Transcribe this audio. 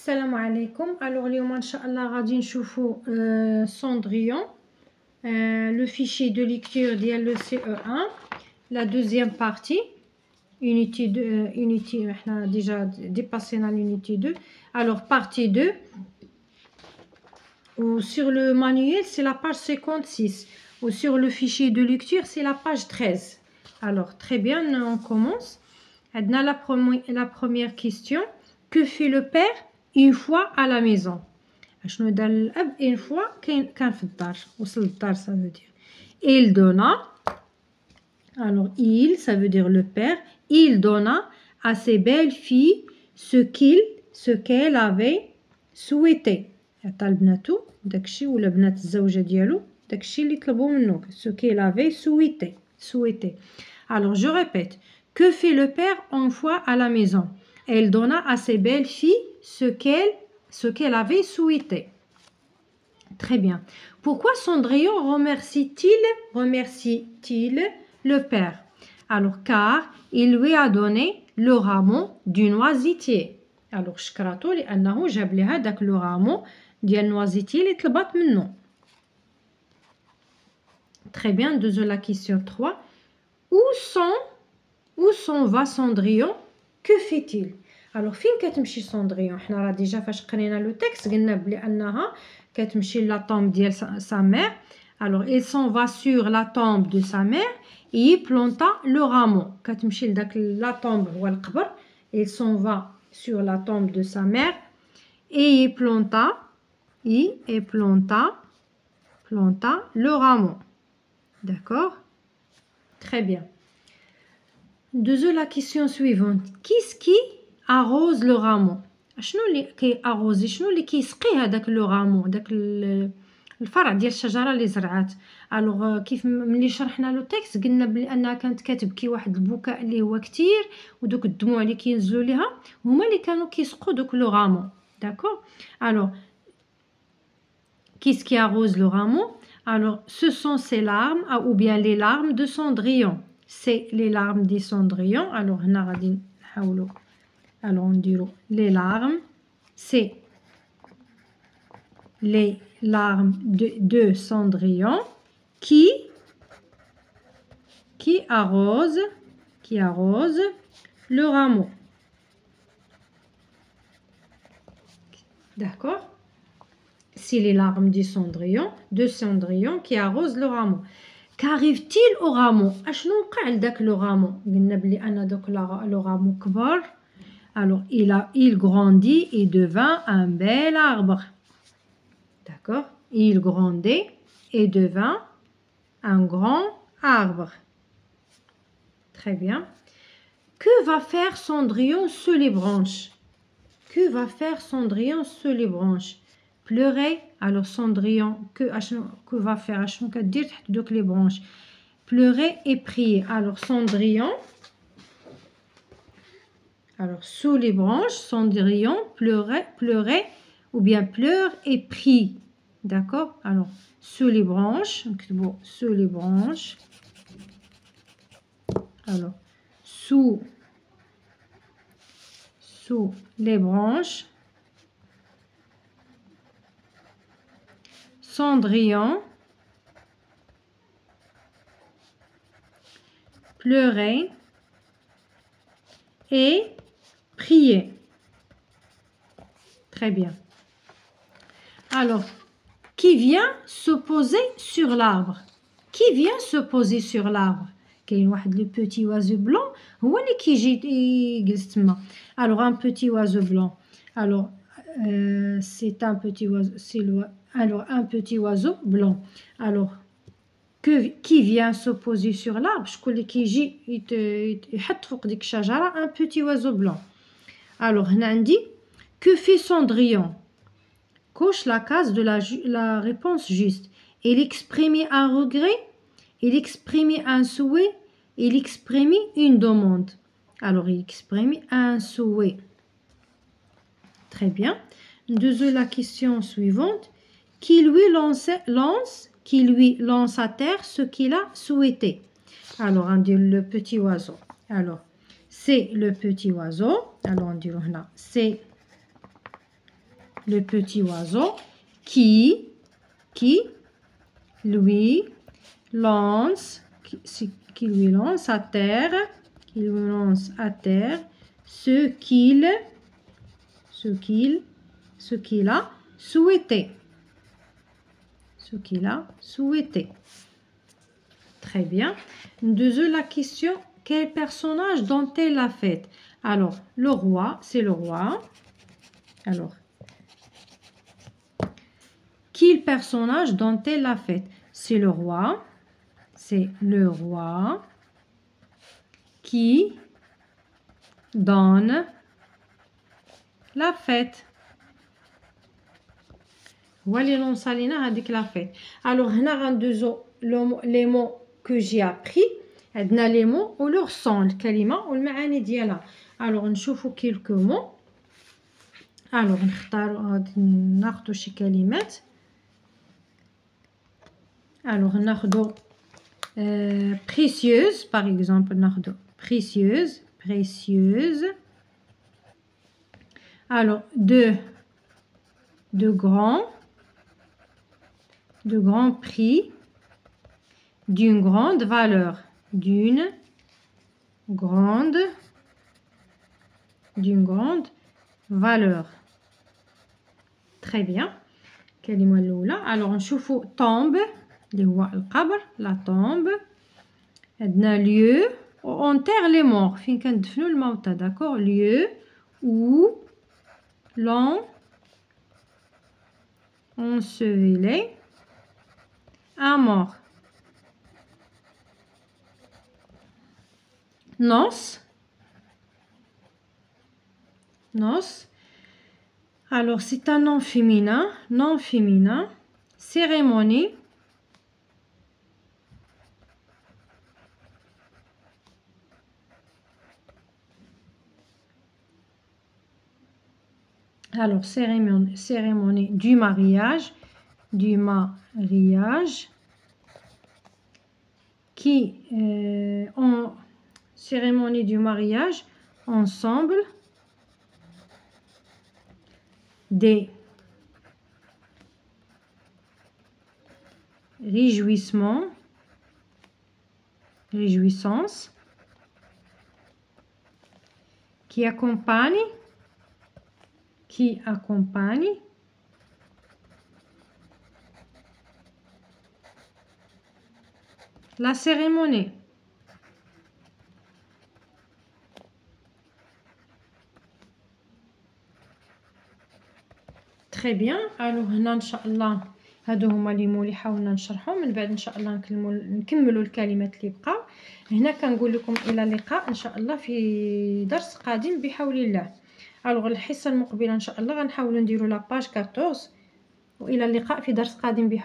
السلام عليكم. الوغ اليوم ان شاء الله غادي نشوفوا Cendrillon, le fichier de lecture ديال le CE1, la deuxième partie, unité 2, unité احنا déjà dépassé l'unité 2. Alors partie 2, ou sur le manuel c'est la page 56, ou sur le fichier de lecture c'est la page 13. Alors très bien, on commence. On a la première question. Que fait le père une fois à la maison? شنو دار الاب une fois كان في الدار، وصل للدار، ça veut dire il donna. Alors il, ça veut dire le père, il donna à ses belles filles ce qu'elle avait souhaité. عطا لبناتو داكشي، ولا بنات الزوجه ديالو داكشي اللي طلبوا منه، ce qu'elle avait souhaité. Alors je répète, que fait le père une fois à la maison? Elle donna à ses belles filles ce qu'elle avait souhaité. Très bien. Pourquoi Cendrillon remercie-t-il le père? Alors car il lui a donné le rameau du noisetier. Alors شكراتو لأنه جاب لها داك لو رامو ديال noisetier اللي طلبات منه. Très bien. Deuxième la question 3. Où s'en va Cendrillon? Que fait-il? Alors فين كتمشي Cendrillon؟ حنا راه ديجا فاش قرينا لو تكست قلنا بلي انها كتمشي لا طومب ديال sa mère. Alors il s'en va sur la tombe de sa mère et y planta le rameau. كتمشي لداك لا طومب هو القبر. Il s'en va sur la tombe de sa mère et y planta le rameau. D'accord? Très bien. Deuxième la question suivante. Qu'est-ce qui arrose le rameau? شنو اللي كيأروزي، شنو اللي كيسقي هذاك لو رامو، داك الفرع ديال الشجره اللي زرعات؟ الوغ كيف ملي شرحنا لو تكست قلنا بلي انها كانت كتبكي واحد البكاء اللي هو كتير، ودوك الدموع اللي كينزلوا ليها هما اللي كانوا كيسقوا دوك لو رامو. داكور. الوغ qu'est-ce qui arrose le rameau? Alors ce sont ses larmes ou bien les larmes de Cendrillon. C'est les larmes de Cendrillon. Alors هنا غادي نحاولوا alors on dirait les larmes, c'est les larmes de Cendrillon qui arrose le rameau. D'accord? C'est les larmes de Cendrillon qui arrose le rameau. Qu'arrive-t-il au rameau? اشنو وقع لداك لو رامو؟ قلنا بلي ان دوك لو رامو كبر. Alors, il grandit et devint un bel arbre. D'accord? Il grandit et devint un grand arbre. Très bien. Que va faire Cendrillon sous les branches? Que va faire Cendrillon sous les branches? Pleurer. Alors, Cendrillon, que va faire? اشنو كدير تحت دوك les branches? Pleurer et prier. Alors, Cendrillon... Alors, sous les branches, Cendrillon pleurait ou bien pleure et prie. D'accord? Alors, sous les branches, sous les branches. Alors, sous les branches, Cendrillon pleurait et prier. Très bien. Alors, qui vient se poser sur l'arbre? Qui vient se poser sur l'arbre? كاين واحد le petit oiseau blanc هو اللي كيجي يجلس تما. Alors un petit oiseau blanc. Alors c'est un petit oiseau, alors un petit oiseau blanc. Alors qui vient se poser sur l'arbre? شكون اللي كيجي يحط فوق ديك الشجره؟ un petit oiseau blanc. Alors هنا عندي que fait Cendrillon? Coche la case de la réponse juste. Il exprimait un regret, il exprimait un souhait, il exprimait une demande. Alors il exprimait un souhait. Très bien. Deuxième la question suivante. Qui lui lance à terre ce qu'il a souhaité? Alors on dit le petit oiseau. Alors c'est le petit oiseau. Alors on dit là, c'est le petit oiseau qui lui lance à terre, ce qu'il a souhaité. Très bien. Deuxième la question, quel personnage dont-elle la fête? Alors, le roi, c'est le roi. Alors, quel personnage dont-elle la fête? C'est le roi. C'est le roi qui donne la fête. Voilà la fête. Alors, on a les mots que j'ai appris. On a les mots ou leur son, le kalima ou le maani diala. Alors, on choufou quelques mots. Alors, on a شي كلمات. Alors, on a précieuse, par exemple, précieuse. Alors, de grand prix, d'une grande valeur, d'une grande valeur. Très bien. كلمة الأولى. Alors, نشوفوا tombe اللي هو القبر، la tombe. عندنا lieu où on enterre les morts، فين كندفنوا الموتى، d'accord. Lieu où l'on ensevelit un mort. Noces. Alors, c'est un nom féminin. Cérémonie. Alors, cérémonie du mariage. Cérémonie du mariage ensemble des réjouissances qui accompagnent la cérémonie. Très bien. Alors هنا ان شاء الله هادو هما لي مو اللي حاولنا نشرحهم. من بعد ان شاء الله نكملوا الكلمات اللي بقاو. هنا كنقول لكم الى اللقاء ان شاء الله في درس قادم بحول الله. الوغ الحصه المقبله ان شاء الله غنحاولوا نديروا لاباج 14. والى اللقاء في درس قادم بحول الله.